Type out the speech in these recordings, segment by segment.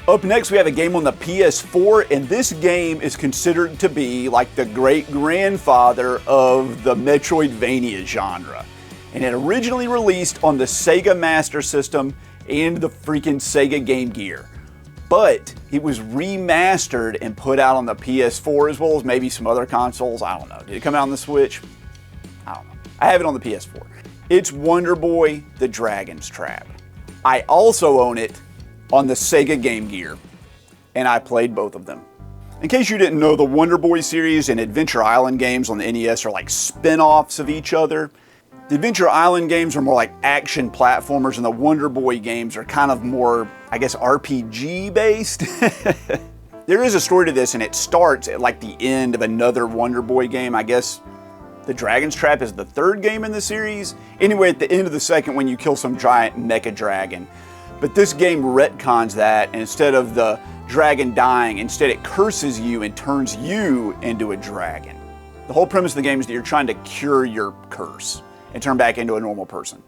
Up next, we have a game on the PS4, and this game is considered to be like the great-grandfather of the Metroidvania genre. And it originally released on the Sega Master System and the freaking Sega Game Gear. But it was remastered and put out on the PS4 as well as maybe some other consoles. I don't know. Did it come out on the Switch? I don't know. I have it on the PS4. It's Wonder Boy: The Dragon's Trap. I also own it on the Sega Game Gear, and I played both of them. In case you didn't know, the Wonder Boy series and Adventure Island games on the NES are like spin-offs of each other. The Adventure Island games are more like action platformers, and the Wonder Boy games are kind of more, I guess, RPG based. There is a story to this, and it starts at like the end of another Wonder Boy game. I guess the Dragon's Trap is the third game in the series. Anyway, at the end of the second one, you kill some giant mecha dragon. But this game retcons that, and instead of the dragon dying, instead it curses you and turns you into a dragon. The whole premise of the game is that you're trying to cure your curse and turn back into a normal person.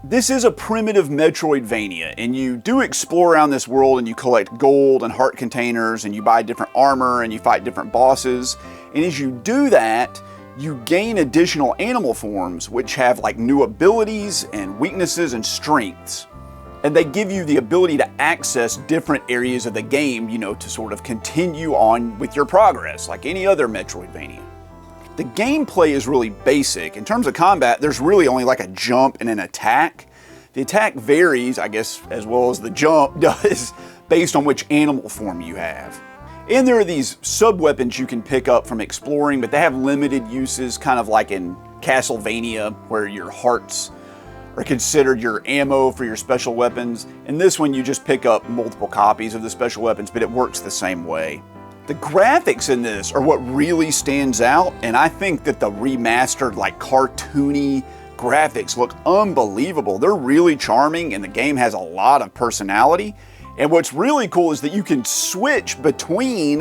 This is a primitive Metroidvania, and you do explore around this world, and you collect gold and heart containers, and you buy different armor, and you fight different bosses. And as you do that, you gain additional animal forms, which have like new abilities and weaknesses and strengths. And they give you the ability to access different areas of the game, you know, to sort of continue on with your progress, like any other Metroidvania. The gameplay is really basic. In terms of combat, there's really only like a jump and an attack. The attack varies, I guess, as well as the jump does, based on which animal form you have. And there are these sub-weapons you can pick up from exploring, but they have limited uses, kind of like in Castlevania, where your hearts are considered your ammo for your special weapons. In this one, you just pick up multiple copies of the special weapons, but it works the same way. The graphics in this are what really stands out, and I think that the remastered, like cartoony graphics look unbelievable. They're really charming, and the game has a lot of personality. And what's really cool is that you can switch between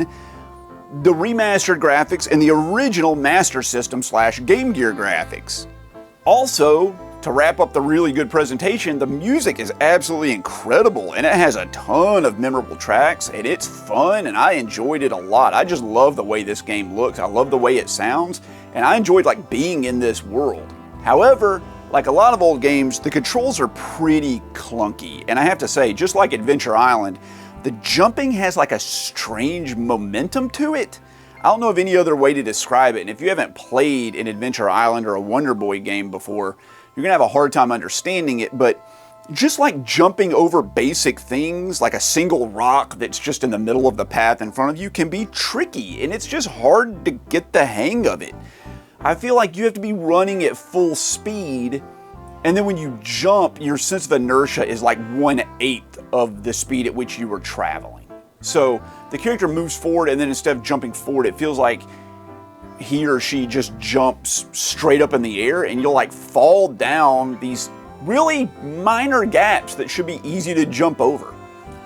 the remastered graphics and the original Master System / Game Gear graphics. Also, to wrap up the really good presentation, the music is absolutely incredible, and it has a ton of memorable tracks, and it's fun, and I enjoyed it a lot. I just love the way this game looks. I love the way it sounds, and I enjoyed like being in this world. However, like a lot of old games, the controls are pretty clunky, and I have to say, just like Adventure Island, the jumping has like a strange momentum to it. I don't know of any other way to describe it, and if you haven't played an Adventure Island or a Wonder Boy game before, you're gonna have a hard time understanding it, but just like jumping over basic things, like a single rock that's just in the middle of the path in front of you, can be tricky, and it's just hard to get the hang of it. I feel like you have to be running at full speed, and then when you jump, your sense of inertia is like 1/8 of the speed at which you were traveling. So the character moves forward, and then instead of jumping forward, it feels like he or she just jumps straight up in the air, and you'll like fall down these really minor gaps that should be easy to jump over.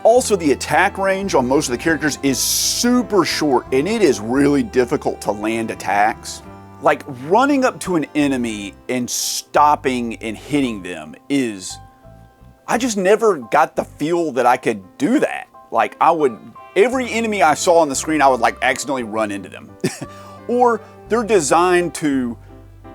Also, the attack range on most of the characters is super short, and it is really difficult to land attacks. Like running up to an enemy and stopping and hitting them I just never got the feel that I could do that. Like every enemy I saw on the screen, I would like accidentally run into them. Or they're designed to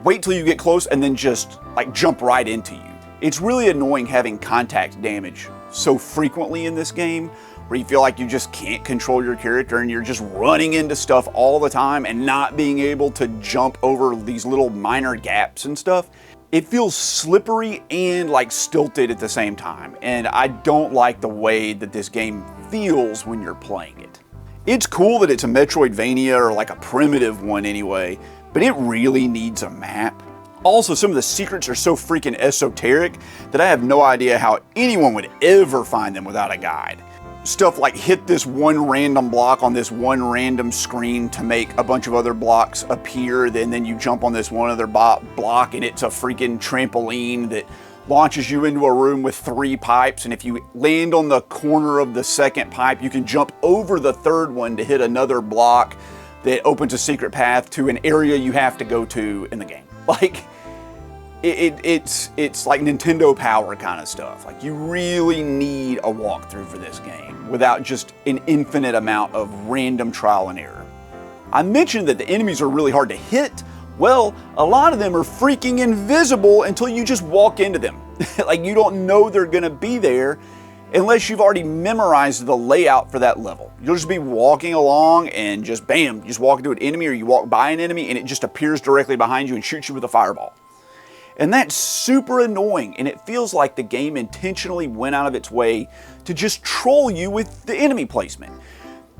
wait till you get close and then just like jump right into you. It's really annoying having contact damage so frequently in this game, where you feel like you just can't control your character and you're just running into stuff all the time and not being able to jump over these little minor gaps and stuff. It feels slippery and like stilted at the same time, and I don't like the way that this game feels when you're playing it. It's cool that it's a Metroidvania, or like a primitive one anyway, but it really needs a map. Also, some of the secrets are so freaking esoteric that I have no idea how anyone would ever find them without a guide. Stuff like hit this one random block on this one random screen to make a bunch of other blocks appear, and then you jump on this one other block and it's a freaking trampoline that launches you into a room with 3 pipes, and if you land on the corner of the second pipe, you can jump over the third one to hit another block that opens a secret path to an area you have to go to in the game. Like, it's like Nintendo Power kind of stuff. Like, you really need a walkthrough for this game without just an infinite amount of random trial and error. I mentioned that the enemies are really hard to hit. Well, a lot of them are freaking invisible until you just walk into them. Like, you don't know they're gonna be there unless you've already memorized the layout for that level. You'll just be walking along and just bam, you just walk into an enemy, or you walk by an enemy and it just appears directly behind you and shoots you with a fireball. And that's super annoying, and it feels like the game intentionally went out of its way to just troll you with the enemy placement.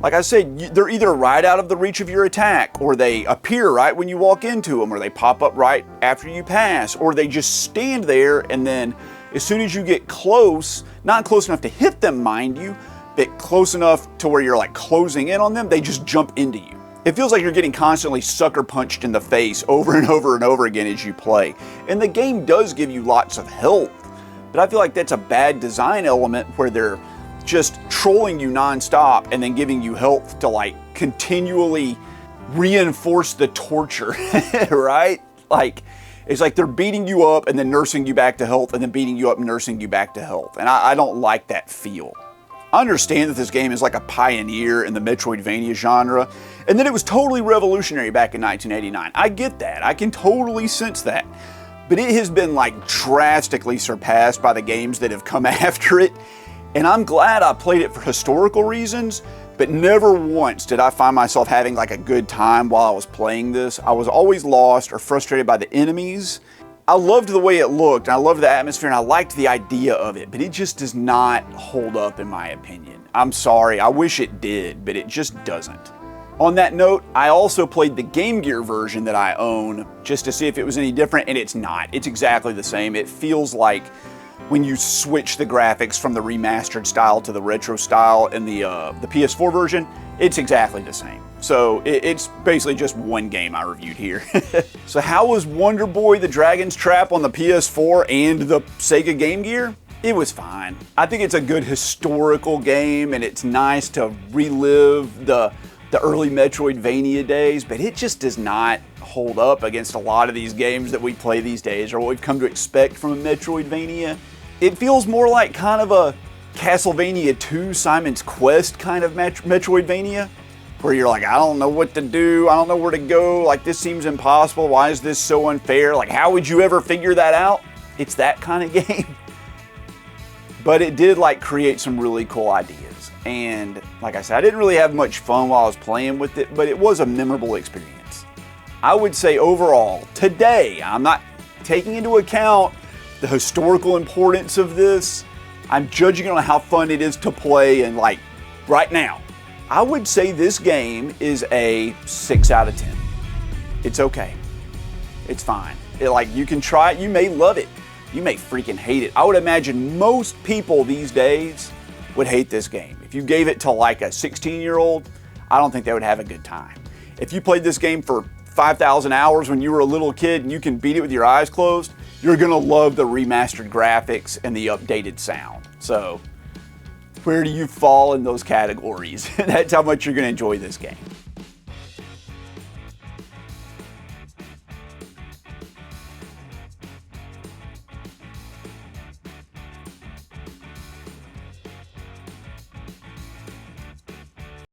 Like I said, they're either right out of the reach of your attack, or they appear right when you walk into them, or they pop up right after you pass, or they just stand there, and then as soon as you get close, not close enough to hit them, mind you, but close enough to where you're like closing in on them, they just jump into you. It feels like you're getting constantly sucker punched in the face over and over and over again as you play. And the game does give you lots of health, but I feel like that's a bad design element where they're just trolling you nonstop and then giving you health to like continually reinforce the torture, right? Like, it's like they're beating you up and then nursing you back to health, and then beating you up and nursing you back to health. And I don't like that feel. I understand that this game is like a pioneer in the Metroidvania genre, and that it was totally revolutionary back in 1989. I get that. I can totally sense that. But it has been like drastically surpassed by the games that have come after it. And I'm glad I played it for historical reasons, but never once did I find myself having like a good time while I was playing this. I was always lost or frustrated by the enemies. I loved the way it looked, and I loved the atmosphere, and I liked the idea of it, but it just does not hold up in my opinion. I'm sorry, I wish it did, but it just doesn't. On that note, I also played the Game Gear version that I own just to see if it was any different, and it's not. It's exactly the same. It feels like when you switch the graphics from the remastered style to the retro style in the PS4 version, it's exactly the same. So it's basically just one game I reviewed here. So how was Wonder Boy the Dragon's Trap on the PS4 and the Sega Game Gear? It was fine. I think it's a good historical game, and it's nice to relive the early Metroidvania days, but it just does not hold up against a lot of these games that we play these days, or what we've come to expect from a Metroidvania. It feels more like kind of a Castlevania 2 Simon's Quest kind of Metroidvania, where you're like, I don't know what to do, I don't know where to go, like this seems impossible, why is this so unfair, like how would you ever figure that out? It's that kind of game. But it did like create some really cool ideas, and like I said, I didn't really have much fun while I was playing with it, but it was a memorable experience. I would say overall, today, I'm not taking into account the historical importance of this, I'm judging on how fun it is to play and like right now. I would say this game is a 6 out of 10. It's okay. It's fine. You can try it, you may love it, you may freaking hate it. I would imagine most people these days would hate this game. If you gave it to like a 16-year-old, I don't think they would have a good time. If you played this game for 5,000 hours when you were a little kid and you can beat it with your eyes closed, you're gonna love the remastered graphics and the updated sound. So, where do you fall in those categories? That's how much you're gonna enjoy this game.